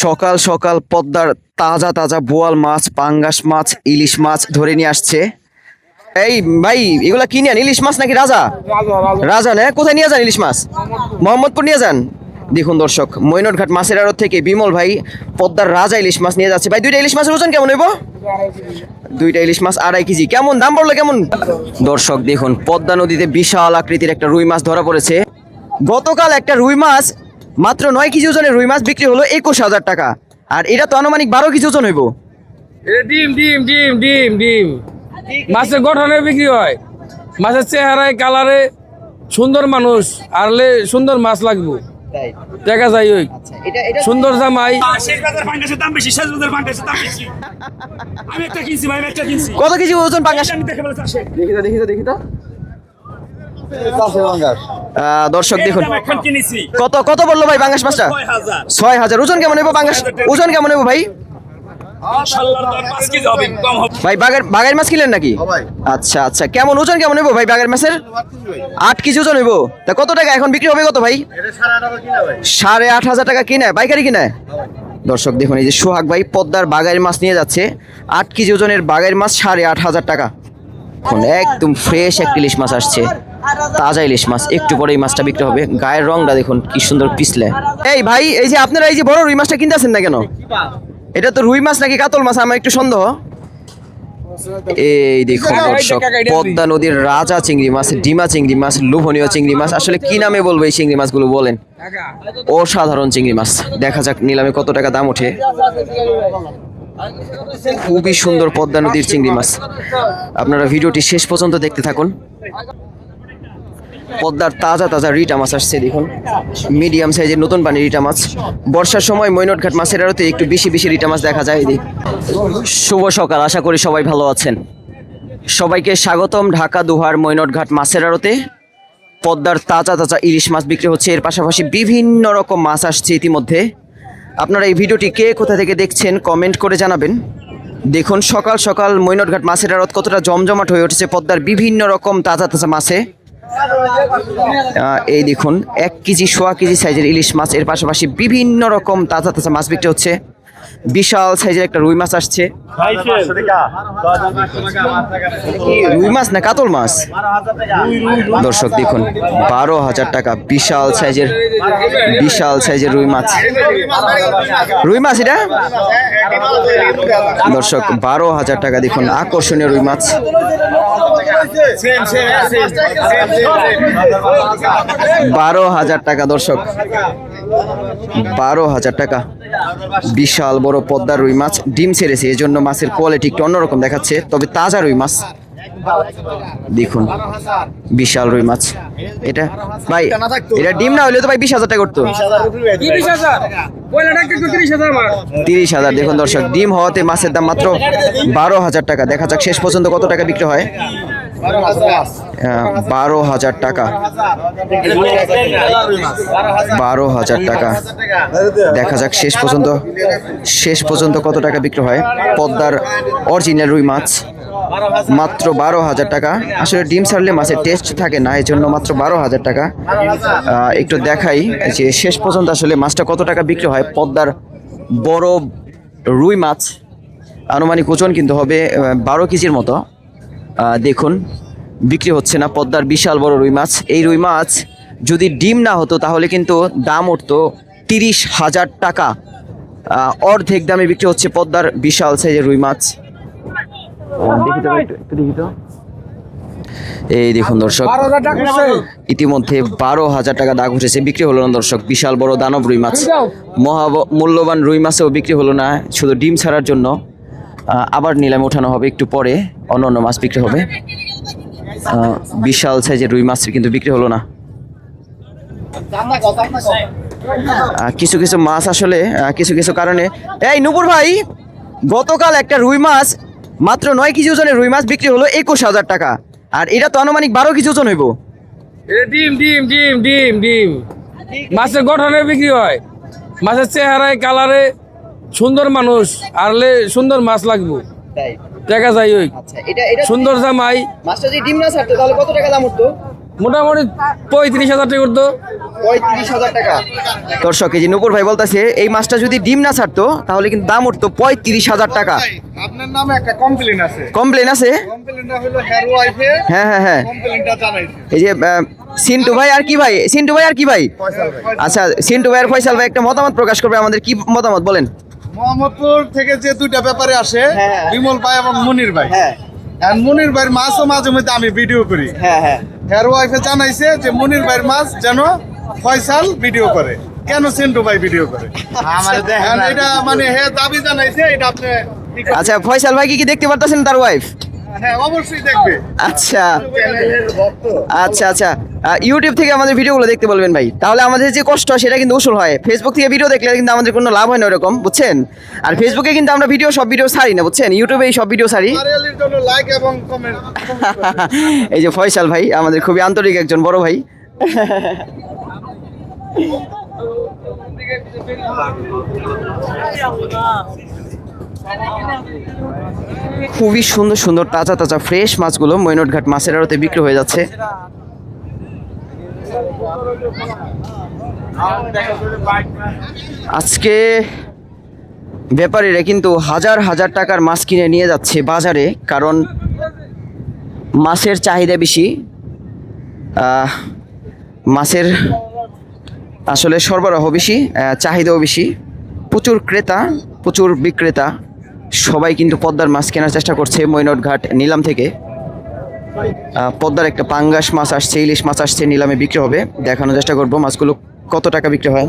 সকাল সকাল পদ্মার তাজা তাজা বোয়াল মাছ, পাঙ্গাস মাছ, ইলিশ মাছ ধরে নিয়ে আসছে। এই ভাই, এগুলা কি নেন? ইলিশ মাছ নাকি রাজা? রাজা না? কোথায় নিয়ে যান ইলিশ মাছ? মোহাম্মদপুর নিয়ে যান। দেখুন দর্শক, মৈনটঘাট মাছের আড়ত থেকে বিমল ভাই পদ্মার রাজা ইলিশ মাছ নিয়ে যাচ্ছে। ভাই, দুইটা ইলিশ মাছের ওজন কেমন হইব? দুইটা ইলিশ মাছ 2.5 কেজি। কেমন দাম পড়লো কেমন? দর্শক দেখুন, পদ্মা নদীতে বিশাল আকৃতির একটা রুই মাছ ধরা পড়েছে। গতকাল একটা রুই মাছ, মাত্র 9 কেজি ওজনের রুই মাছ বিক্রি হলো 21,000 টাকা। আর এটা তো আনুমানিক 12 কেজি ওজন হইব। ডিম ডিম ডিম ডিম ডিম মাছের গঠনে বিক্রি হয়। মাছের চেহারায় কালারে সুন্দর মানুষ আরলে সুন্দর মাছ লাগবো, দেখা যায় ওই সুন্দর জামাই। কত কেজি ওজন পাঙ্গাস? দেখি তো দর্শক দেখুন, কত কত বললো ভাই পাঙ্গাস মাছটা? 6,000। ওজন কেমন হইব পাঙ্গাস? ওজন কেমন হইব ভাই? ভাই বাগের মাছ কিনলেন নাকি? আচ্ছা আচ্ছা, কেমন ওজন কেমন হইব ভাই বাগের মাছের? 8 কেজি ওজন হইব। তা কত টাকা এখন বিক্রি হবে কত ভাই? 8,500 টাকা কিনে, পাইকারি কিনে। দর্শক দেখুন, এই যে সোহাগ ভাই পদ্মার বাগের মাছ নিয়ে যাচ্ছে। 8 কেজি ওজনের বাগের মাছ 8,500 টাকা। একদম ফ্রেশ এক ইলিশ মাছ আসছে, তাজা ইলিশ মাছ। একটু পরে এই মাছটা বিক্রি হবে। গায়ের রংটা দেখুন কি সুন্দর পিছলে। এই ভাই, এই যে আপনারা এই যে বড় রুই মাছটা কিনতেছেন না কেন? এটা তো রুই মাছ নাকি কাতল মাছ? আমার একটু সন্দেহ। এই দেখুন দর্শক, পদ্মা নদীর রাজা চিংড়ি মাছ, ডিমা চিংড়ি মাছ, লোভনীয় চিংড়ি মাছ। আসলে কি নামে বলবো এই চিংড়ি মাছগুলো বলেন? অসাধারণ চিংড়ি মাছ। দেখা যাক নিলামে কত টাকা দাম ওঠে। খুবই সুন্দর পদ্মা নদীর চিংড়ি মাছ। আপনারা ভিডিওটি শেষ পর্যন্ত দেখতে থাকুন। পদ্মার তাজা তাজা রিটা মাছ আসছে দেখুন, মিডিয়াম সাইজের নতুন পানির রিটা মাছ। বর্ষার সময় মৈনটঘাট মাছের আড়তে একটু বেশি বেশি রিটা মাছ দেখা যায়। শুভ সকাল, আশা করি সবাই ভালো আছেন। সবাইকে স্বাগতম ঢাকা দুহার মৈনটঘাট মাছের আড়তে। পদ্মার তাজা তাজা ইলিশ মাছ বিক্রি হচ্ছে, এর পাশাপাশি বিভিন্ন রকম মাছ আসছে ইতিমধ্যে। আপনারা এই ভিডিওটি কে কোথা থেকে দেখছেন কমেন্ট করে জানাবেন। দেখুন সকাল সকাল মৈনটঘাট মাছের আড়ত কতটা জমজমাট হয়ে উঠেছে পদ্মার বিভিন্ন রকম তাজা তাজা মাছে। এই দেখুন 1 কেজি, 1.25 কেজি সাইজের ইলিশ মাছ, এর পাশাপাশি বিভিন্ন রকম তাজা তাজা মাছ বিক্রি হচ্ছে। বিশাল সাইজের একটা রুই মাছ আসছে। রুই মাছ না কাতল মাছ? দর্শক দেখুন 12,000 টাকা বিশাল সাইজের রুই মাছ। রুই মাছ এটা দর্শক 12,000 টাকা। দেখুন আকর্ষণীয় রুই মাছ। 12,000 টাকা দর্শক, 12,000 টাকা। বিশাল বড় পদ্মার রুই মাছ, ডিম ছেড়েছে, এজন্য মাছের কোয়ালিটি একটু অন্যরকম দেখাচ্ছে, তবে তাজা রুই মাছ। দেখুন বিশাল রুই মাছ। এটা ভাই, এটা ডিম না হলে তো ভাই 20,000 টাকা করতো। 30,000। দেখুন দর্শক, ডিম হওয়াতে মাছের দাম মাত্র 12,000 টাকা। দেখা যাক শেষ পর্যন্ত কত টাকা বিক্রি হয়। 12,000 টাকা, 12,000 টাকা। দেখা যাক শেষ পর্যন্ত কত টাকা বিক্রি হয়। পদ্মার অরিজিনাল রুই মাছ মাত্র 12,000 টাকা। আসলে ডিম ছাড়লে মাছের টেস্ট থাকে না, এই জন্য মাত্র 12,000 টাকা। একটু দেখাই যে শেষ পর্যন্ত আসলে মাছটা কত টাকা বিক্রি হয়। পদ্মার বড় রুই মাছ আনুমানিক ওজন কিন্তু হবে 12 কেজির মতো। দেখুন বিক্রি হচ্ছে না পদ্মার বিশাল বড় রুই মাছ। এই রুই মাছ যদি ডিম না হতো তাহলে কিন্তু দাম উঠতো 30,000 টাকা। অর্ধেক দামে বিক্রি হচ্ছে পদ্মার বিশাল সাইজের রুই মাছ। এই দেখুন দর্শক, ইতিমধ্যে 12,000 টাকা দাগ উঠেছে, বিক্রি হলো না দর্শক। বিশাল বড় দানব রুই মাছ, মূল্যবান রুই মাছেও বিক্রি হলো না, শুধু ডিম ছাড়ার জন্য। আবার নিলামে ওঠানো হবে একটু পরে, অন্য মাছ বিক্রি হবে। বিশাল সাইজের রুই মাছ কিন্তু বিক্রি হলো না। কিছু কিছু মাছ আসলে কিছু কিছু কারণে। এই নূপুর ভাই, গতকাল একটা রুই মাছ, মাত্র 9 কেজি ওজনের রুই মাছ বিক্রি হলো 21,000 টাকা। আর এটা তো আনুমানিক 12 কেজি ওজন হইব। ডিম ডিম ডিম ডিম ডিম মাছের গঠনে বিক্রি হয়। মাছের চেহারায় কালারে সুন্দর মানুষ আরলে সুন্দর মাছ লাগবো, দেখা যায় ওই সুন্দর জামাই। মাছটা যদি ডিম না ছাড়তো তাহলে কত টাকা দাম উঠতো? মোটামুটি 35,000 টাকা করতো। 35,000 টাকা। দর্শক এই যে নূপুর ভাই বলতেছে এই মাছটা যদি ডিম না ছাড়তো তাহলে কিন্তু দাম উঠতো 35,000 টাকা। আপনার নামে একটা কমপ্লেন আছে। কমপ্লেন আছে? কমপ্লেনটা হলো হেয়ার ওয়াইফে। হ্যাঁ হ্যাঁ হ্যাঁ, কমপ্লেনটা জানাইছে এই যে সিন্টু ভাই আর কি ভাই, সিন্টু ভাই আর কি ভাই, ফয়সাল ভাই। আচ্ছা সিন্টু ভাই আর ফয়সাল ভাই একটা মতামত প্রকাশ করবে, আমাদের কি মতামত বলেন? মোহাম্মদপুর থেকে যে দুইটা ব্যাপারে আসে, হ্যাঁ। বিমল ভাই এবং মনির ভাই। হ্যাঁ আর মনির ভাইয়ের মাছও মাঝে মধ্যে আমি ভিডিও করি। হ্যাঁ হ্যাঁ, হেয়ার ওয়াইফে জানাইছে যে মনির ভাইয়ের মাছ যেন ফয়সাল ভিডিও করে, কেন সেন্টু ভাই ভিডিও করে। এখন এটা মানে হে দাবি জানাইছে, এটা আপনি কি করেন? আচ্ছা ফয়সাল ভাই কি দেখতে পারতেছেন তার ওয়াইফ? হ্যাঁ অবশ্যই দেখবে। আচ্ছা আচ্ছা আচ্ছা, ইউটিউব থেকে আমাদের ভিডিওগুলো দেখতে বলবেন ভাই, তাহলে আমাদের যে কষ্ট হয় সেটা কিন্তু উসুল হয়। ফেসবুক থেকে ভিডিও দেখলে কিন্তু আমাদের কোনো লাভ হয় না ওরকম, বুঝছেন? আর ফেসবুকে কিন্তু আমরা সব ভিডিও ছাড়ি না, বুঝছেন? ইউটিউবে সব ভিডিও ছাড়ি। মারিয়ালির জন্য লাইক এবং কমেন্ট। এই যে ফয়সাল ভাই আমাদের খুবই আন্তরিক একজন বড় ভাই। খুবই সুন্দর সুন্দর তাজা তাজা ফ্রেশ মাছগুলো মৈনটঘাট মাছের আড়তে বিক্রি হয়ে যাচ্ছে। আজকে ব্যাপারীরা কিন্তু হাজার হাজার টাকার মাছ কিনে নিয়ে যাচ্ছে বাজারে, কারণ মাছের চাহিদা বেশি। মাছের আসলে সরবরাহ বেশি, চাহিদাও বেশি, প্রচুর ক্রেতা প্রচুর বিক্রেতা সবাই কিন্তু পদ্মার মাছ কেনার চেষ্টা করছে মৈনটঘাট নিলাম থেকে। পদ্মার একটা পাঙ্গাস মাছ আসছে, ইলিশ মাছ আসছে, নিলামে বিক্রি হবে, দেখানোর চেষ্টা করব মাছগুলো কত টাকা বিক্রি হয়।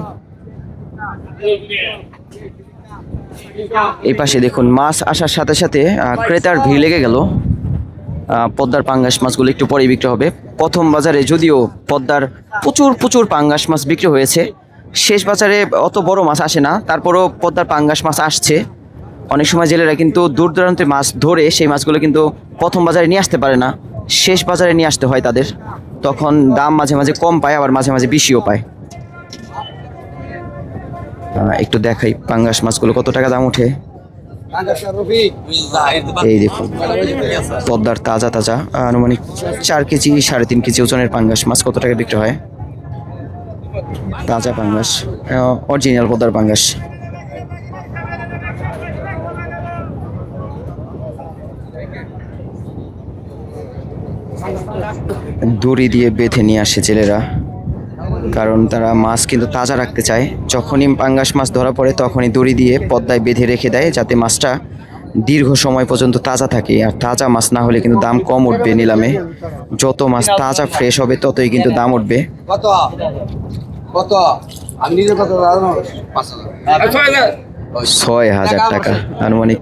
এই পাশে দেখুন মাছ আসার সাথে সাথে ক্রেতার ভিড় লেগে গেল। পদ্মার পাঙ্গাস মাছগুলো একটু পরেই বিক্রি হবে। প্রথম বাজারে যদিও পদ্মার প্রচুর প্রচুর পাঙ্গাস মাছ বিক্রি হয়েছে, শেষ বাজারে অত বড় মাছ আসে না, তারপরও পদ্মার পাঙ্গাস মাছ আসছে। অনেক সময় জেলেরা কিন্তু দূর দূরান্তে মাছ ধরে সেই মাছগুলো কিন্তু প্রথম বাজারে নিয়ে আসতে পারে না, শেষ বাজারে নিয়ে আসতে হয় তাদের, তখন দাম মাঝে মাঝে কম পায় আবার মাঝে মাঝে বেশিও পায়। একটু দেখাই পাঙ্গাস মাছগুলো কত টাকা দাম ওঠে। এই দেখুন পদ্মার তাজা তাজা আনুমানিক 4 কেজি 3.5 কেজি ওজনের পাঙ্গাস মাছ কত টাকা বিক্রি হয়। তাজা পাঙ্গাস, অরিজিনাল পদ্মার পাঙ্গাস। দড়ি দিয়ে বেঁধে নিয়ে আসে জেলেরা, কারণ তারা মাছ কিন্তু তাজা রাখতে চায়। যখনই পাঙ্গাস মাছ ধরা পড়ে তখনই দড়ি দিয়ে পদ্মায় বেঁধে রেখে দেয়, যাতে মাছটা দীর্ঘ সময় পর্যন্ত তাজা থাকে। আর তাজা মাছ না হলে কিন্তু দাম কম উঠবে নিলামে, যত মাছ তাজা ফ্রেশ হবে ততই কিন্তু দাম উঠবে। কত কত আমি নিজের কথা জানো 5,000 6,000 টাকা আনুমানিক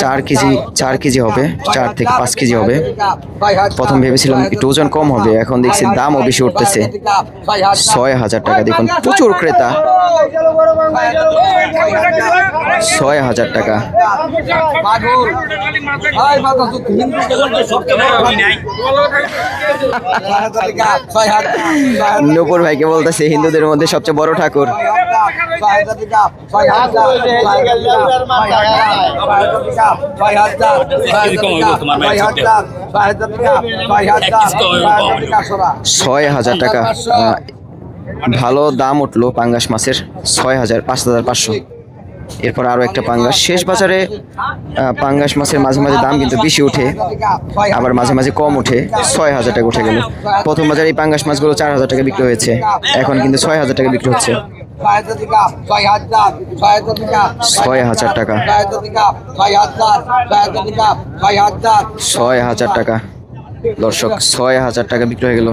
4 কেজি হবে, 4 থেকে 5 কেজি হবে। প্রথম ভেবেছিলাম একটু ওজন কম হবে, এখন দেখছি দামও বেশি উঠতেছে। 6,000 টাকা, দেখুন প্রচুর ক্রেতা। 6,000 টাকা। নূপুর ভাইকে বলতেছে হিন্দুদের মধ্যে সবচেয়ে বড় ঠাকুর। 6,000 টাকা, ভালো দাম উঠলো পাঙ্গাস মাছের। 6,000, 5,500। এরপর আরো একটা পাঙ্গাস। শেষ বাজারে পাঙ্গাস মাছের মাঝে মাঝে দাম কিন্তু বেশি ওঠে, আবার মাঝে মাঝে কম ওঠে। 6,000 টাকা উঠে গেল। প্রথম বাজারে এই পাঙ্গাস মাছগুলো 4,000 টাকা বিক্রি হয়েছে, এখন কিন্তু 6,000 টাকা বিক্রি হচ্ছে। 6,000 টাকা, 6,000 টাকা। দর্শক 6,000 টাকা বিক্রি হয়ে গেল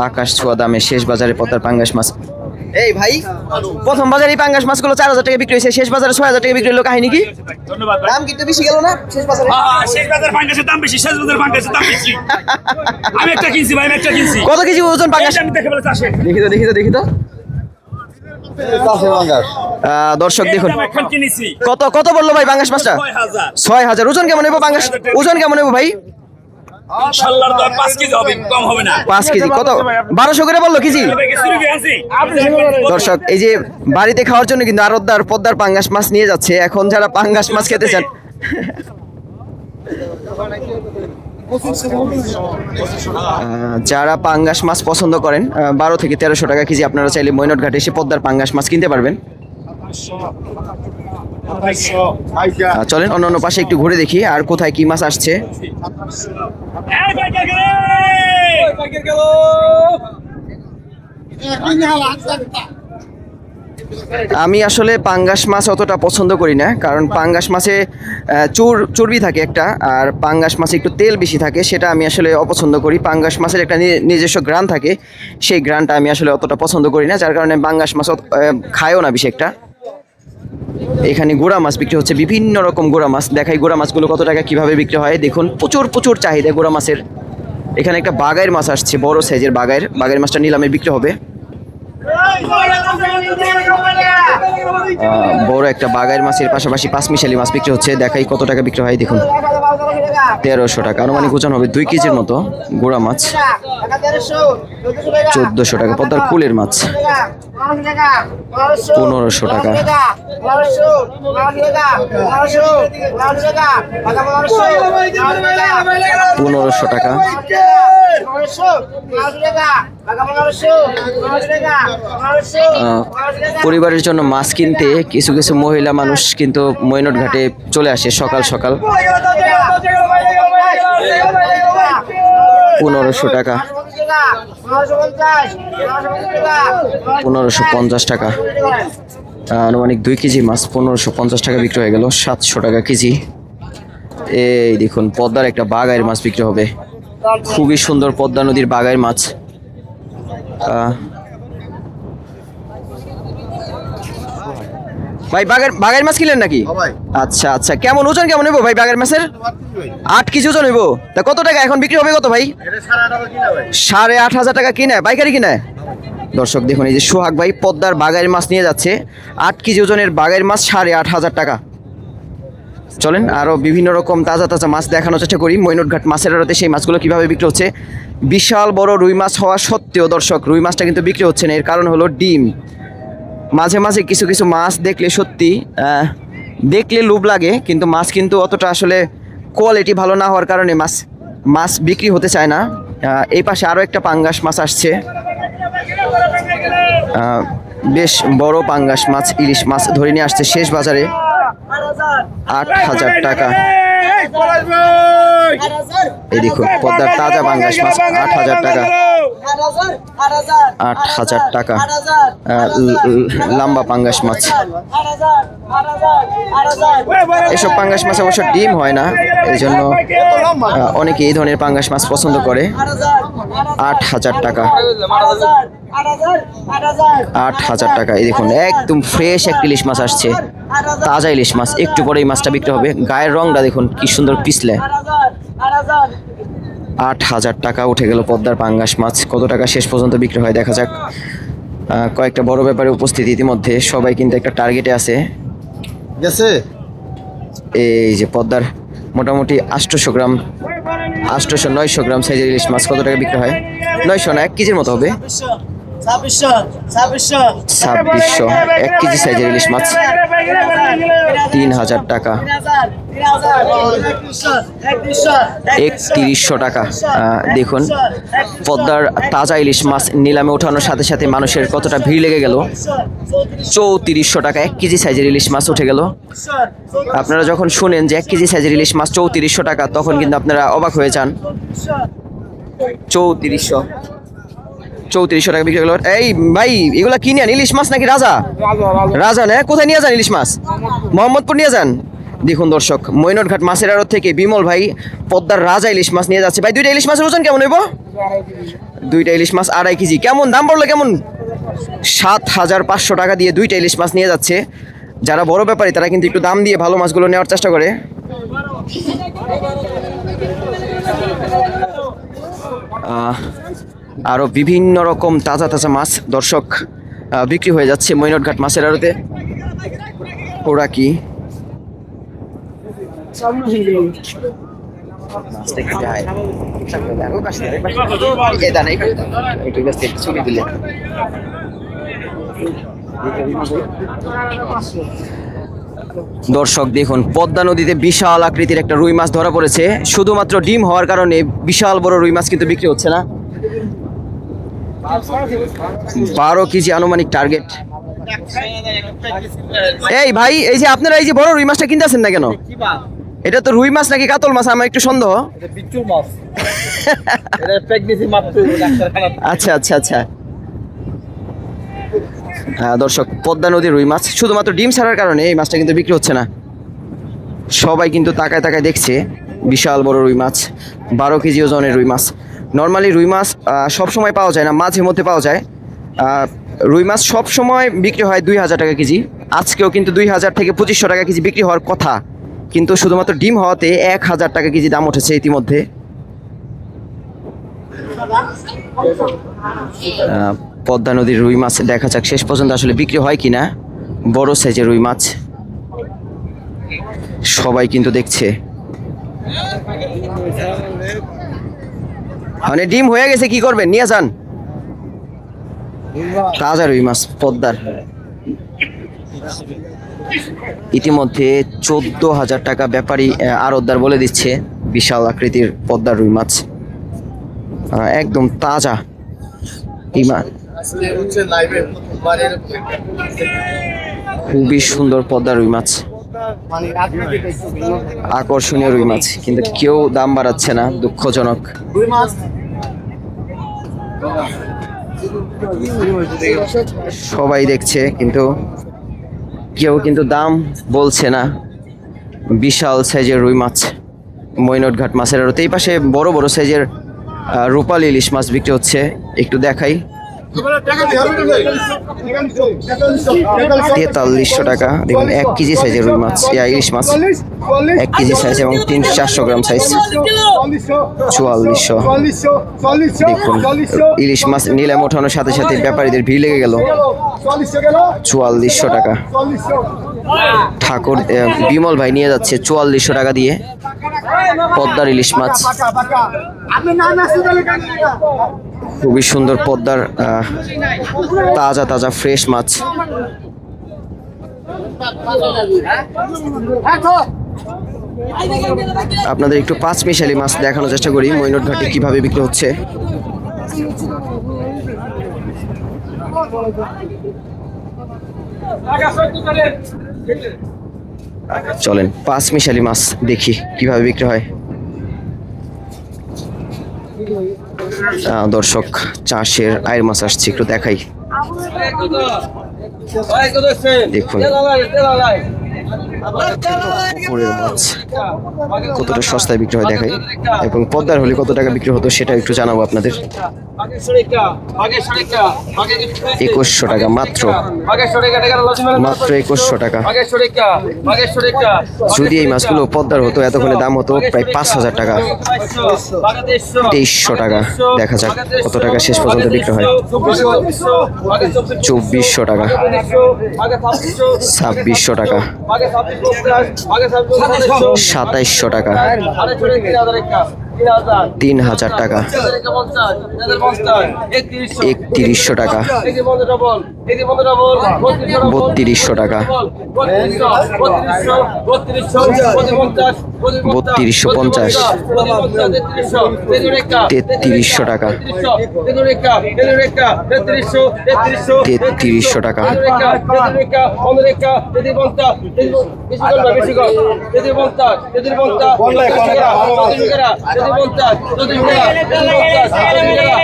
আকাশ ছোঁয়া দামে শেষ বাজারে পদ্মার পাঙ্গাস মাছ। এই ভাই, প্রথম বাজারে এই পাঙ্গাস মাছগুলো 4,000 টাকা বিক্রি হয়েছে, শেষ বাজারে 6,000 টাকা বিক্রি হলো, কাহিনী কি? দাম কিন্তু বেশি গেল না শেষ বাজারে? শেষ বাজার পাঙ্গাসের দাম বেশি, শেষ বাজার পাঙ্গাসের দাম বেশি। আমি একটা কিনছি ভাই, আমি একটা কিনছি। কত কেজি ওজন পাঙ্গাস? আমি দেখে বলে চাষে দেখি তো দর্শক দেখুন এখন কিনেছি। কত বললো ভাই পাঙ্গাস মাছটা? 6,000। 6,000। ওজন কেমন নেবো পাঙ্গাস? ওজন কেমন নেবো ভাই? ইনশাআল্লাহর দর 5 কেজি হবে, কম হবে না। 5 কেজি। কত? 1200 করে বললো কেজি। দর্শক এই যে বাড়িতে খাওয়ার জন্য কিন্তু আরতদার পদ্মার পাঙ্গাস মাছ নিয়ে যাচ্ছে। এখন যারা পাঙ্গাস মাছ খেতে চান যারা পাঙ্গাস মাছ পছন্দ করেন 12 থেকে 1300 টাকা কেজি, আপনারা চাইলে মৈনট ঘাটে এসে পদ্মার পাঙ্গাস মাছ কিনতে পারবেন। চলেন অন্য অন্য পাশে একটু ঘুরে দেখি আর কোথায় কি মাছ আসছে। আমি আসলে পাঙ্গাস মাছ অতটা পছন্দ করি না, কারণ পাঙ্গাস মাছে চর্বি থাকে একটা, আর পাঙ্গাস মাছে একটু তেল বেশি থাকে, সেটা আমি আসলে অপছন্দ করি। পাঙ্গাস মাছের একটা নিজস্ব গ্রান থাকে, সেই গ্রানটা আমি আসলে অতটা পছন্দ করি না, যার কারণে পাঙ্গাস মাছ খায়ও না বেশি একটা। এখানে গোড়া মাছ বিক্রি হচ্ছে, বিভিন্ন রকম গোড়া মাছ। দেখাই গোড়া মাছগুলো কত টাকা কিভাবে বিক্রি হয়। দেখুন প্রচুর প্রচুর চাহিদা গোড়া মাছের। এখানে একটা বাগাইয়ের মাছ আসছে, বড় সাইজের বাগাইয়ের মাছটা নিলামে বিক্রি হবে। বড় একটা বাগাইয়ের মাছের পাশাপাশি পাঁচমিশালি মাছ বিক্রি হচ্ছে। দেখাই কত টাকা বিক্রি হয়। দেখুন 1300 টাকা, আনুমানিক ওজন হবে 2 কেজির মতো। গোড়া মাছ 1400 টাকা। পদ্মার কুলের মাছ 1500 টাকা। 1500 টাকা। পরিবারের জন্য মাছ কিনতে কিছু কিছু মহিলা মানুষ কিন্তু মৈনট ঘাটে চলে আসে সকাল সকাল। 1500 টাকা। 1550 টাকা, আনুমানিক 2 কেজি মাছ 1550 টাকা বিক্রি হয়ে গেল। 700 টাকা কেজি। এই দেখুন পদ্মার একটা বাগাইয়ের মাছ বিক্রি হবে, খুবই সুন্দর পদ্মা নদীর বাগাইয়ের মাছ। ভাই বাগাইয়ের মাছ কিনলেন নাকি? আচ্ছা আচ্ছা, কেমন ওজন কেমন হইব ভাই বাগাইয়ের মাছের? 8 কেজি ওজন হইব। তা কত টাকা এখন বিক্রি হবে কত ভাই? 8500 টাকা কিনে, পাইকারি কিনে। দর্শক দেখুন এই যে সোহাগ ভাই পদ্মার বাগাইয়ের মাছ নিয়ে যাচ্ছে, 8 কেজি ওজনের বাগাইয়ের মাছ 8500 টাকা। চলেন আরও বিভিন্ন রকম তাজা তাজা মাছ দেখানোর চেষ্টা করি। মৈনট ঘাট মাছের আড়তে সেই মাছগুলো কীভাবে বিক্রি হচ্ছে। বিশাল বড় রুই মাছ হওয়া সত্ত্বেও দর্শক রুই মাছটা কিন্তু বিক্রি হচ্ছে না, এর কারণ হলো ডিম। মাঝে মাঝে কিছু কিছু মাছ দেখলে সত্যি দেখলে লোভ লাগে, কিন্তু মাছ কিন্তু অতটা আসলে কোয়ালিটি ভালো না হওয়ার কারণে মাছ বিক্রি হতে চায় না। এই পাশে আরও একটা পাঙ্গাস মাছ আসছে, বেশ বড় পাঙ্গাস মাছ, ইলিশ মাছ ধরে নিয়ে আসছে শেষ বাজারে। 8000 টাকা। এই দেখুন পদ্মার তাজা পাঙ্গাস মাছ 8000 টাকা। 8000 টাকা। লম্বা পাঙ্গাস মাছ। এসব পাঙ্গাস মাছ অবশ্য ডিম হয় না, এই জন্য অনেকে এই ধরনের পাঙ্গাস মাছ পছন্দ করে। 8000 টাকা। 8000 টাকা। এই দেখুন একদম ফ্রেশ এক ইলিশ মাছ আসছে, তাজা ইলিশ মাছ। একটু পরে এই মাছটা বিক্রি হবে। গায়ের রংটা দেখুন কি সুন্দর পিছলে। 8000 টাকা উঠে গেল পদ্মার পাঙ্গাস মাছ। কত টাকা শেষ পর্যন্ত বিক্রি হয় দেখা যাক। কয়েকটা বড় ব্যাপারে উপস্থিত ইতিমধ্যে, সবাই কিন্তু একটা টার্গেটে আছে। এই যে পদ্মার মোটামুটি 800 গ্রাম 800-900 গ্রাম সাইজের ইলিশ মাছ কত টাকা বিক্রি হয়? 900 না, 1 কেজির মতো হবে। 2600 1 কেজি সাইজের ইলিশ মাছ। 3000 টাকা। 3100 টাকা। দেখুন পদ্মার তাজা ইলিশ মাছ নিলামে ওঠানোর সাথে সাথে মানুষের কতটা ভিড় লেগে গেল। 3400 টাকা 1 কেজি সাইজের ইলিশ মাছ উঠে গেল। আপনারা যখন শুনেন যে 1 কেজি সাইজের ইলিশ মাছ 3400 টাকা, তখন কিন্তু আপনারা অবাক হয়ে যান। 3400 টাকা বিক্রি হলো। এই ভাই এগুলা কি নেন, ইলিশ মাছ নাকি রাজা? রাজা না? কোথায় নিয়ে যান ইলিশ মাছ? মোহাম্মদপুর নিয়ে যান। দেখুন দর্শক মৈনট ঘাট মাছের আড়ত থেকে বিমল ভাই পদ্মার রাজা ইলিশ মাছ নিয়ে যাচ্ছে। ভাই 2টা ইলিশ মাছের ওজন কেমন হইব? 2টা ইলিশ মাছ 2.5 কেজি। কেমন দাম পড়লো কেমন? 7500 টাকা দিয়ে 2টা ইলিশ মাছ নিয়ে যাচ্ছে। যারা বড় ব্যাপারী তারা কিন্তু একটু দাম দিয়ে ভালো মাছগুলো নেওয়ার চেষ্টা করে। আরও বিভিন্ন রকম তাজা তাজা মাছ দর্শক বিক্রি হয়ে যাচ্ছে মৈনট ঘাট মাছের আড়তে। ওরা কি দর্শক দেখুন, পদ্মা নদীতে বিশাল আকৃতির একটা রুই মাছ ধরা পড়েছে। শুধুমাত্র ডিম হওয়ার কারণে বিশাল বড় রুই মাছ কিন্তু বিক্রি হচ্ছে না। 12 কেজি আনুমানিক টার্গেট। এই ভাই, এই যে আপনারা এই যে বড় রুই মাছটা কিনতেছেন না কেন? এটা তো রুই মাছ নাকি কাতল মাছ? আমার একটু সন্দেহ। আচ্ছা আচ্ছা আচ্ছা। হ্যাঁ দর্শক, পদ্মা নদীর রুই মাছ শুধুমাত্র ডিম ছাড়ার কারণে এই মাছটা কিন্তু বিক্রি হচ্ছে না। সবাই কিন্তু তাকায় তাকায় দেখছে বিশাল বড় রুই মাছ, 12 কেজি ওজনের রুই মাছ। নর্মালি রুই মাছ সব সময় পাওয়া যায় না, মাঝে মধ্যে পাওয়া যায়। রুই মাছ সব সময় বিক্রি হয় 2000 টাকা কেজি। আজকেও কিন্তু 2000 থেকে 2500 টাকা কেজি বিক্রি হওয়ার কথা, কিন্তু শুধুমাত্র ডিম হওয়াতে 1000 টাকা কেজি দাম উঠেছে ইতিমধ্যে। পদ্মা নদীর রুই মাছ দেখা যাক শেষ পর্যন্ত আসলে বিক্রি হয় কিনা। বড় সাইজের রুই মাছ সবাই কিন্তু দেখছে। মানে ডিম হয়ে গেছে, কি করবেন? নিয়ে যান। তাজা রুই মাছ পদ্মার। ইতিমধ্যে 14,000 টাকা ব্যাপারী আড়তদার বলে দিচ্ছে। বিশাল আকৃতির পদ্মার রুই মাছ, একদম তাজা। খুবই সুন্দর পদ্মার রুই মাছ, আকর্ষণীয় রুই মাছ, কিন্তু কেউ দাম বাড়াচ্ছে না, দুঃখজনক। সবাই দেখছে কিন্তু কেউ কিন্তু দাম বলছে না। বিশাল সাইজের রুই মাছ মৈনট ঘাট মাছের আড়তে। এই পাশে বড় বড় সাইজের রূপালী ইলিশ মাছ বিক্রি হচ্ছে, একটু দেখাই। 4300 টাকা। দেখুন 1 কেজি সাইজের রুই মাছ, ইলিশ মাছ 1 কেজি সাইজ এবং 300-400 গ্রাম সাইজ 4400। দেখুন ইলিশ মাছ নিলামে ওঠানোর সাথে সাথে ব্যাপারীদের ভিড় লেগে গেল। 4400 টাকা। ঠাকুর বিমল ভাই নিয়ে যাচ্ছে 4400 টাকা দিয়ে পদ্মার ইলিশ মাছ। খুবই সুন্দর পদ্মার তাজা তাজা ফ্রেশ মাছ। আপনাদের একটু পাঁচমিশালি মাছ দেখানোর চেষ্টা করি মৈনট ঘাটে কিভাবে বিক্রি হচ্ছে। চলেন পাঁচমিশালি মাছ দেখি কিভাবে বিক্রি হয়। দর্শক, চাষের আয়ের মাছ আসছে, একটু দেখাই। দেখুন পুকুরের মাছ কতটা সস্তায় বিক্রি হয় দেখাই, এবং পদ্মার হলে কত টাকা বিক্রি হতো সেটা একটু জানাবো আপনাদের। 2100 টাকা মাত্র, মাত্র 2100 টাকা। যদি এই মাছগুলো পদ্মার হতো এতক্ষণে দাম হতো প্রায় 5000 টাকা। 2300 টাকা। দেখা যাক কত টাকা শেষ পর্যন্ত বিক্রি হয়। 2400 টাকা, 2600 টাকা, 2700 টাকা, 3000 টাকা, 3100 টাকা, 3200 টাকা, 3250, 3300 টাকা, 3300 টাকা,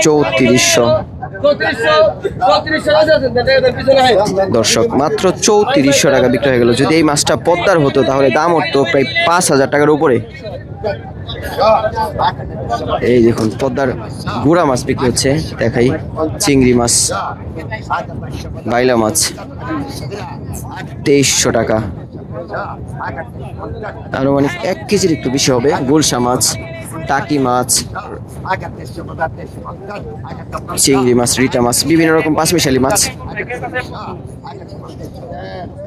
3400। দর্শক, মাত্র 3400 টাকা বিক্রি হয়ে গেল। যদি এই মাছটা পদ্মার হতো তাহলে দাম উঠতো প্রায় 5000 টাকার উপরে। এই দেখুন পদ্মার গুড়া মাছ বিক্রি হচ্ছে, দেখাই। চিংড়ি মাছ, বাইলা মাছ 2300 টাকা, আনুমানিক 1 কেজির একটু বেশি হবে। গুলশা মাছ, টাকি মাছ, চিংড়ি মাছ, রিটা মাছ, বিভিন্ন রকম পাঁচমিশালি মাছ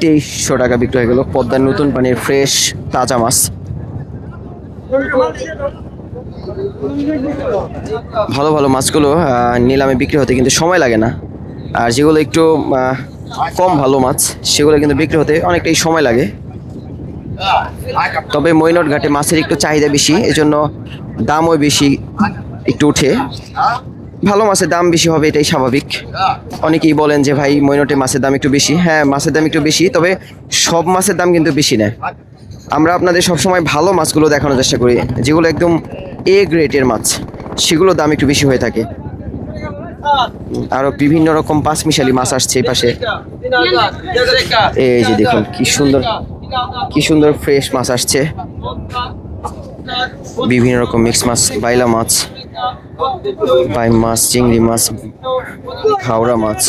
2300 টাকা বিক্রি হয়ে গেল। পদ্মার নতুন পানির ফ্রেশ তাজা মাছ। ভালো ভালো মাছগুলো নিলামে বিক্রি হতে কিন্তু সময় লাগে না, আর যেগুলো একটু কম ভালো মাছ সেগুলো কিন্তু বিক্রি হতে অনেকটাই সময় লাগে। তবে মৈনট ঘাটে মাছের একটু চাহিদা বেশি, এজন্য দামও বেশি একটু উঠে। ভালো মাছের দাম বেশি হবে, এটাই স্বাভাবিক। অনেকেই বলেন যে ভাই মৈনটে মাছের দাম একটু বেশি। হ্যাঁ, মাছের দাম একটু বেশি, তবে সব মাছের দাম কিন্তু বেশি না। আমরা আপনাদের সবসময় ভালো মাছগুলো দেখানোর চেষ্টা করি, যেগুলো একদম এ গ্রেডের মাছ, সেগুলোর দাম একটু বেশি হয়ে থাকে। আরো বিভিন্ন রকম পাঁচমিশালি মাছ আসছে এই পাশে। এই যে দেখুন কি সুন্দর ফ্রেশ মাছ আসছে। বিভিন্ন রকম মিক্স মাছ, বাইলা মাছ, বাইম মাছ, চিংড়ি মাছ, ঘাওড়া মাছ,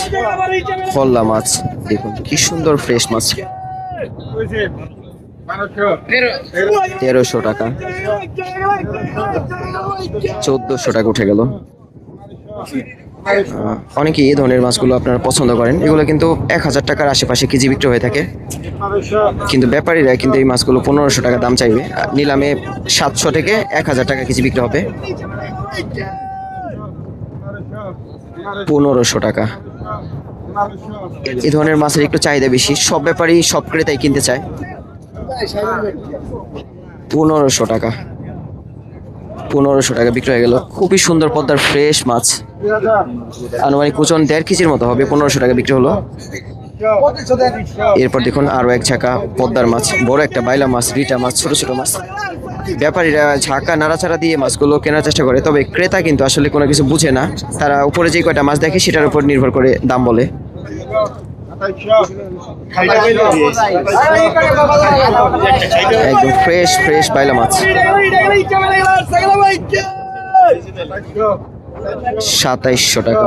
খল্লা মাছ। দেখুন কি সুন্দর ফ্রেশ মাছ। 1300 টাকা, 1400 টাকা উঠে গেল। অনেকে এই ধরনের মাছগুলো আপনারা পছন্দ করেন। এগুলো কিন্তু 1000 টাকার আশেপাশে কেজি বিক্রি হয়ে থাকে, কিন্তু ব্যাপারীরা কিন্তু এই মাছগুলো 1500 টাকা দাম চাইবে। নিলামে 700 থেকে 1000 টাকা কেজি বিক্রি হবে। 1500 টাকা। এই ধরনের মাছের একটু চাহিদা বেশি, সব ব্যাপারী সব ক্রেতাই কিনতে চায়। 1500 টাকা, 1500 টাকা বিক্রি হয়ে গেল। খুবই সুন্দর পদ্মার ফ্রেশ মাছ, আনুমানিক ওজন 1.5 কেজির মতো হবে। 1500 টাকা বিক্রি হলো। এরপর দেখুন আরো এক ঝাঁকা পদ্মার মাছ, বড় একটা বাইলা মাছ, রিটা মাছ, ছোট ছোট মাছ। ব্যাপারীরা ঝাঁকা নাড়াচাড়া দিয়ে মাছগুলো কেনার চেষ্টা করে, তবে ক্রেতা কিন্তু আসলে কোনো কিছু বুঝে না। তারা উপরে যে কয়টা মাছ দেখে সেটার উপর নির্ভর করে দাম বলে। একদম ফ্রেশ বাইলা মাছ। 2700 টাকা।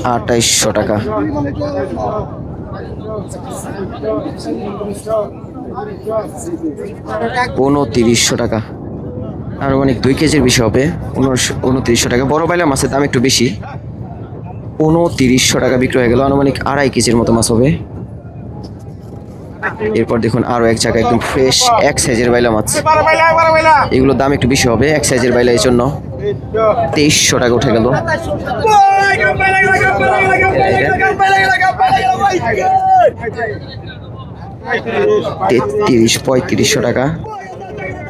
2800 টাকা। 2900 টাকা, আনুমানিক 2 কেজির বেশি হবে। 2900 টাকা। বড় বাইলা মাছের দাম একটু বেশি। 2900 টাকা বিক্রি হয়ে গেল। আনুমানিক 2.5 কেজির মতো মাছ হবে। এরপর দেখুন আরো এক জায়গায় একদম ফ্রেশ এক সাইজের বাইলা মাছ। এগুলোর দাম একটু বেশি হবে, এক সাইজের বাইলা, এই জন্য 2300 টাকা উঠে গেল। 3500 টাকা।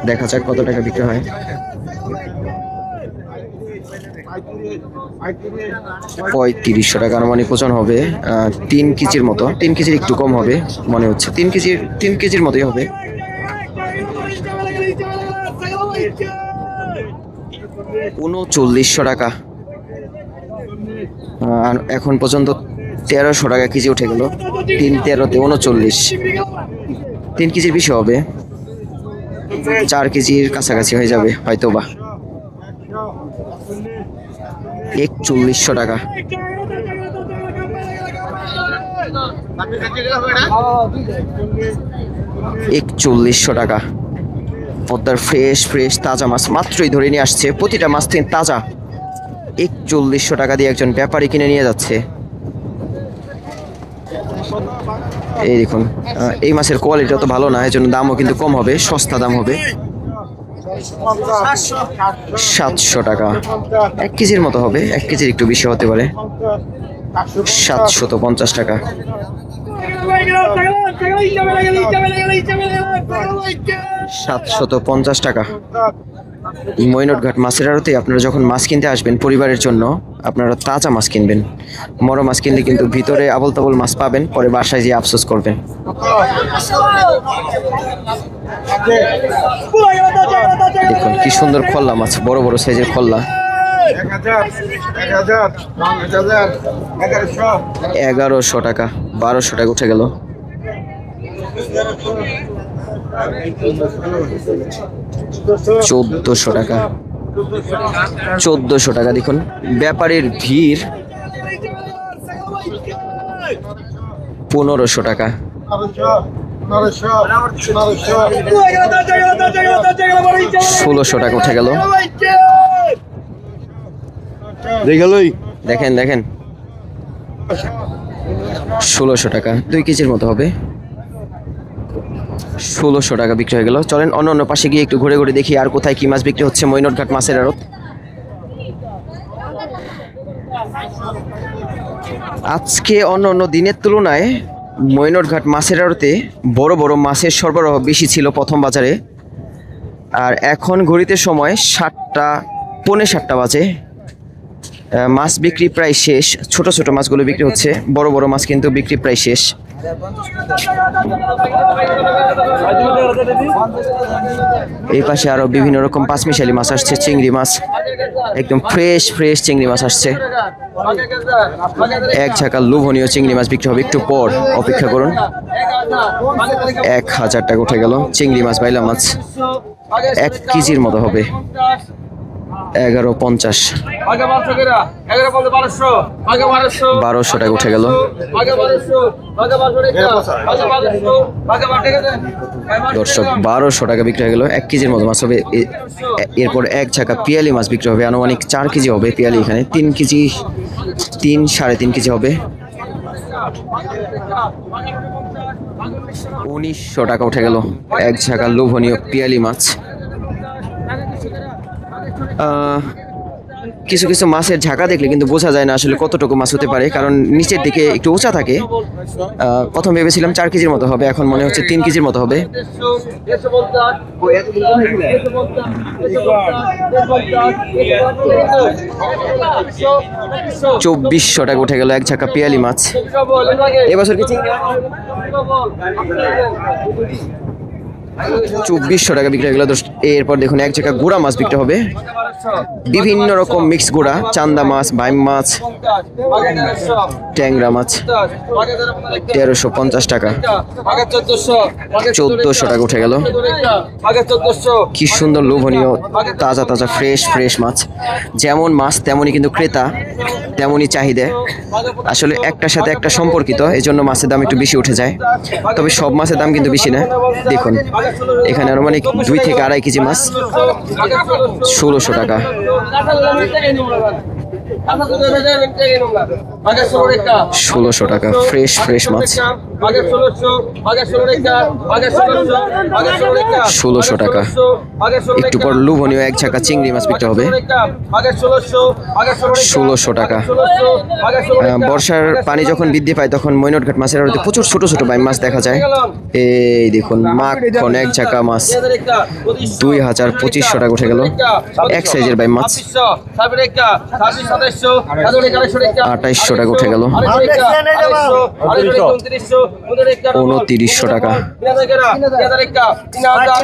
দেখা যাক কত টাকা বিক্রি হয়। 3500 টাকা, আনুমানিক ওজন হবে 3 কেজির মতো। 3 কেজির একটু কম হবে মনে হচ্ছে, 3 কেজির মতোই হবে। 3900 টাকা। এখন পর্যন্ত 1300 টাকা কেজি উঠে গেল। 3 13 39, 3 কেজির বেশি হবে, 4 কেজির কাছাকাছি হয়ে যাবে হয়তো বা। 4100 টাকা। 4100 টাকা। পদ্মার ফ্রেশ তাজা মাছ, মাত্রই ধরে নিয়ে আসছে, প্রতিটা মাছ থেকে তাজা। 4100 টাকা দিয়ে একজন ব্যাপারী কিনে নিয়ে যাচ্ছে। এই দেখুন, এই মাছের কোয়ালিটি অত ভালো না, এই জন্য দামও কিন্তু কম হবে, সস্তা দাম হবে। 700 টাকা, 1 কেজির মতো হবে, 1 কেজির একটু বেশি হতে পারে। 750 টাকা। 750 টাকা। মৈনটঘাট মাছের আড়তে আপনারা যখন মাছ কিনতে আসবেন পরিবারের জন্য, আপনারা তাজা মাছ কিনবেন। মরা মাছ কিনলে কিন্তু ভিতরে আবল তাবল মাছ পাবেন, পরে বাসায় যেয়ে আফসোস করবেন। দেখুন কি সুন্দর খল্লা মাছ, বড় বড় সাইজের খল্লা। 1100 টাকা। 1200 টাকা উঠে গেল। 1400 টাকা। 1400 টাকা। দেখুন ব্যাপারের ভিড়। 1500 টাকা। 1600 টাকা উঠে গেল। দেখেন 1600 টাকা, 2 কেজির মতো হবে। 1600 টাকা বিক্রি হয়ে গেল। চলেন অন্য পাশে গিয়ে একটু ঘুরে ঘুরে দেখি আর কোথায় কি মাছ বিক্রি হচ্ছে মৈনটঘাট মাছের আড়ত। আজকে অন্য অন্য দিনের তুলনায় মৈনটঘাট মাছের আড়তে বড় বড় মাছের সরবরাহ বেশি ছিল প্রথম বাজারে। আর এখন ঘড়িতে সময় 7টা পৌনে 7টা বাজে। মাছ বিক্রি প্রায় শেষ, ছোট ছোট মাছগুলো বিক্রি হচ্ছে, বড় বড় মাছ কিন্তু বিক্রি প্রায় শেষ। এই পাশে আরো বিভিন্ন রকম পাঁচমিশালি মাছ আসছে, চিংড়ি মাছ, একদম ফ্রেশ ফ্রেশ চিংড়ি মাছ আসছে। এক ঝাঁকা লোভনীয় চিংড়ি মাছ বিক্রি হবে একটু পর, অপেক্ষা করুন। 1000 টাকা উঠে গেল চিংড়ি মাছ, বাইলা মাছ 1 কেজির মতো হবে, 11.50। 1200 টাকা উঠে গেল। দর্শক 1200 টাকা বিক্রি হয়ে গেল, 1 কেজির মতো মাছ হবে। এরপর 1 ঝাঁকা পিয়ালি মাছ বিক্রি হবে, আনুমানিক 4 কেজি হবে পিয়ালি। এখানে 3 কেজি, 3-3.5 কেজি হবে। 1900 টাকা উঠে গেল 1 ঝাঁকা লোভনীয় পিয়ালি মাছ। কিছু কিছু মাছের ঝাঁকা দেখলে কিন্তু বোঝা যায় না আসলে কতটুকু মাছ হতে পারে, কারণ নিচের দিকে একটু উঁচা থাকে। প্রথম ভেবেছিলাম 4 কেজির মতো হবে, এখন মনে হচ্ছে 3 কেজির মতো হবে। 2400 টাকা উঠে গেল 1 ঝাঁকা পিয়ালি মাছ। এবছর কি 2400 টাকা বিক্রি হয়ে গেল। এরপর দেখুন 1 ঝাঁকা গুড়া মাছ বিক্রি হবে, বিভিন্ন রকম মিক্স গুড়া, চান্দা মাছ, বাইম মাছ, ট্যাংরা মাছ। 1350 টাকা, 1400 টাকা উঠে গেল। কি সুন্দর লোভনীয় তাজা তাজা ফ্রেশ ফ্রেশ মাছ। যেমন মাছ তেমনই কিন্তু ক্রেতা, তেমনই চাহিদা। আসলে একটার সাথে একটা সম্পর্কিত, এই জন্য মাছের দাম একটু বেশি উঠে যায়। তবে সব মাছের দাম কিন্তু বেশি না। দেখুন এখানে আনুমানিক 2 থেকে 2.5 কেজি মাছ, 1600 টাকা। 1600 টাকা ফ্রেশ ফ্রেশ মাছ, 1600 টাকা। একটু পর লোভনীয় 1 ঝাঁকা চিংড়ি মাছ বিক্রি হবে, 1600 টাকা। বর্ষার পানি যখন বৃদ্ধি পায় তখন মৈনটঘাট মাছের আড়তে প্রচুর ছোট ছোট বাইম মাছ দেখা যায়। এই দেখুন মাখন 1 ঝাঁকা মাছ, 2500 টাকা উঠে গেল। 1 সাইজের বাইম মাছ, 2800 টাকা উঠে গেল। 2900 টাকা,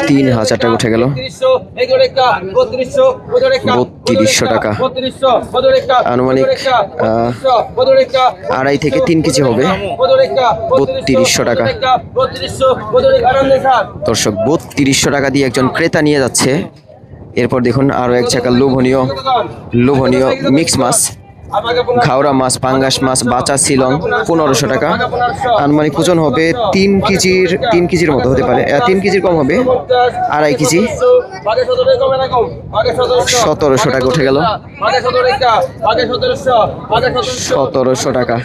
3000 টাকা উঠে গেল। 3200 টাকা, আনুমানিক 2.5 থেকে 3 কেজি হবে, 3200 টাকা। দর্শক 3200 টাকা দিয়ে একজন ক্রেতা নিয়ে যাচ্ছে। এরপর দেখুন আরো 1 ঝাঁকা লোভনীয় মিক্স মাছ, ঘাওড়া মাছ, পাঙ্গাস মাছ, বাচা শিলং, 1500 টাকা। আনুমানিক ওজন হবে 3 কেজির মতো হতে পারে, 3 কেজির কম হবে, 2.5 কেজি। 1700 টাকা উঠে গেল, 1700 টাকা, 1700 টাকা,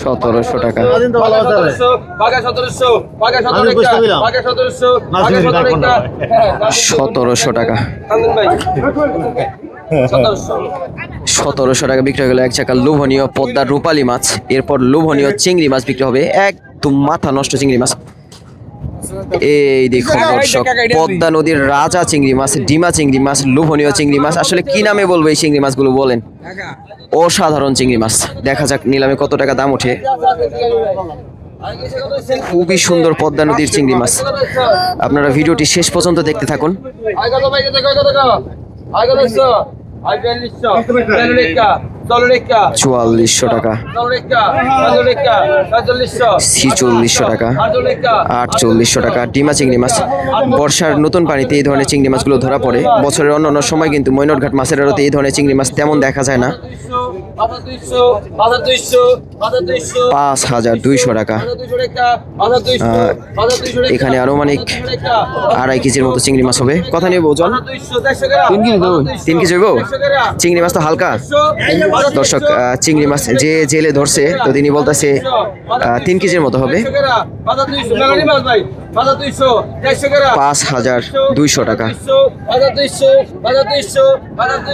1700 টাকা, 1700 টাকা। 1700 টাকা বিক্রি হয়ে গেল 1 ঝাঁকা লোভনীয় পদ্মার রূপালী মাছ। এরপর লোভনীয় চিংড়ি মাছ বিক্রি হবে, একদম মাথা নষ্ট চিংড়ি মাছ। এই দেখুন দর্শক, পদ্মা নদীর রাজা চিংড়ি মাছ, ডিমা চিংড়ি মাছ, লোভনীয় চিংড়ি মাছ। আসলে কি নামে বলবো এই চিংড়ি মাছগুলো বলেন? অসাধারণ চিংড়ি মাছ। দেখা যাক নিলামে কত টাকা দাম ওঠে। খুবই সুন্দর পদ্মা নদীর চিংড়ি মাছ। আপনারা ভিডিওটি শেষ পর্যন্ত দেখতে থাকুন। 4400 টাকা, 4600 টাকা, 4800 টাকা। ডিমা চিংড়ি মাছ। বর্ষার নতুন পানিতে এই ধরনের চিংড়ি মাছগুলো ধরা পড়ে। বছরের অন্যান্য সময় কিন্তু মৈনটঘাট মাছের আড়তে এই ধরনের চিংড়ি মাছ তেমন দেখা যায় না। 5200 টাকা। এখানে আনুমানিক 2.5 কেজির মতো চিংড়ি মাছ হবে। কথা নেব ওজন 3 কেজি হইব। চিংড়ি মাছ তো হালকা, দর্শক চিংড়ি মাছ যে জেলে ধরছে তো তিনি বলতেছে 3 কেজির মতো হবে। 5,200 টাকা,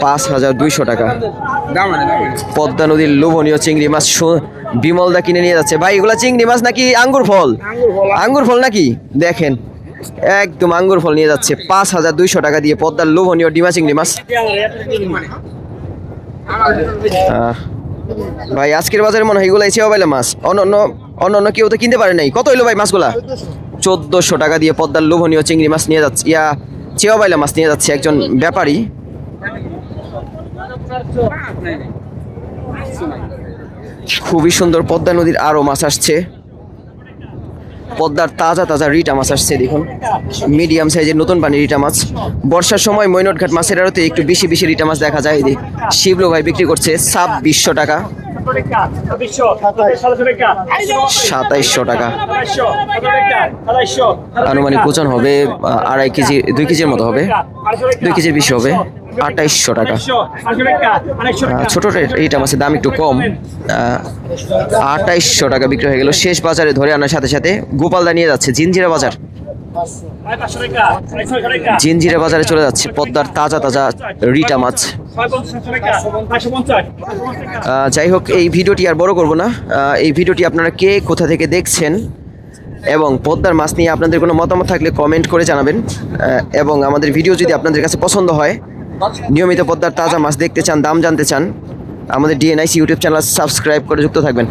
5,200 টাকা। পদ্মা নদীর লোভনীয় চিংড়ি মাছ বিমলদা কিনে নিয়ে যাচ্ছে। ভাই এগুলা চিংড়ি মাছ নাকি আঙ্গুর ফল? আঙ্গুর ফল নাকি? দেখেন একদম আঙ্গুর ফল নিয়ে যাচ্ছে 5,200 টাকা দিয়ে পদ্মার লোভনীয় ডিমা চিংড়ি মাছ। ভাই আজকের বাজারে মনে হয় এগুলাই চেওয়া পাইলে মাছ, অন্য কেউ তো কিনতে পারে নাই। কত হইলো ভাই মাছগুলা? 1,400 টাকা দিয়ে পদ্মার লোভনীয় চিংড়ি মাছ নিয়ে যাচ্ছে, চেওয়া পাইলে মাছ নিয়ে যাচ্ছে একজন ব্যাপারী। খুবই সুন্দর পদ্মা নদীর আরো মাছ আসছে, পদ্মার তাজা তাজা রিটা মাছ আসছে। দেখুন মিডিয়াম সাইজের নতুন পানি রিটা মাছ। বর্ষার সময় মৈনটঘাট মাছের আড়তে একটু বেশি বেশি রিটা মাছ দেখা যায়। এদিকে শিবলু ভাই বিক্রি করছে 2,600 টাকা, 2,700 টাকা। আনুমানিক ওজন হবে 2.5 কেজি, 2 কেজির মতো হবে, 2 কেজির বেশি হবে। 2,800 টাকা। ছোট রিটা মাছের দাম একটু কম, 2,800 টাকা বিক্রি হয়ে গেল। শেষ বাজারে ধরে আনার সাথে সাথে গোপালদা নিয়ে যাচ্ছে জিঞ্জিরা বাজার, জিঞ্জিরা বাজারে চলে যাচ্ছে পদ্মার তাজা তাজা রিটা মাছ। যাই হোক এই ভিডিওটি আর বড় করব না। এই ভিডিওটি আপনারা কে কোথা থেকে দেখছেন এবং পদ্মার মাছ নিয়ে আপনাদের কোনো মতামত থাকলে কমেন্ট করে জানাবেন। এবং আমাদের ভিডিও যদি আপনাদের কাছে পছন্দ হয়, নিয়মিত পদ্মার তাজা মাছ দেখতে চান, দাম জানতে চান, আমাদের ডিএনআইসি ইউটিউব চ্যানেল সাবস্ক্রাইব করে যুক্ত থাকবেন।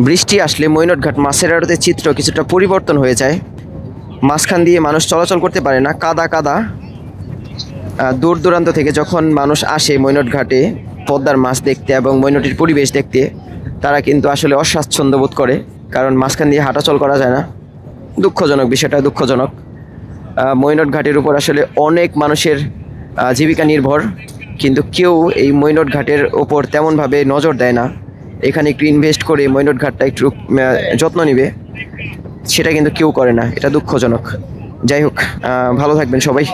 বৃষ্টি আসলে মৈনটঘাট মাছের আড়তের চিত্র কিছুটা পরিবর্তন হয়ে যায়। মাঝখান দিয়ে মানুষ চলাচল করতে পারে না, কাদা কাদা। দূর দূরান্ত থেকে যখন মানুষ আসে মৈনটঘাটে পদ্মার মাছ দেখতে এবং মৈনটির পরিবেশ দেখতে, তারা কিন্তু আসলে অস্বাচ্ছন্দ্য বোধ করে, কারণ মাঝখান দিয়ে হাঁটাচল করা যায় না। দুঃখজনক, বিষয়টা দুঃখজনক। মৈনটঘাটের উপর আসলে অনেক মানুষের জীবিকা নির্ভর, কিন্তু কেউ এই মৈনটঘাটের ওপর তেমনভাবে নজর দেয় না। এখানে একটু ইনভেস্ট করে মৈনটঘাটটা একটু যত্ন নিবে, সেটা কিন্তু কেউ করে না। এটা দুঃখজনক। যাই হোক, ভালো থাকবেন সবাই।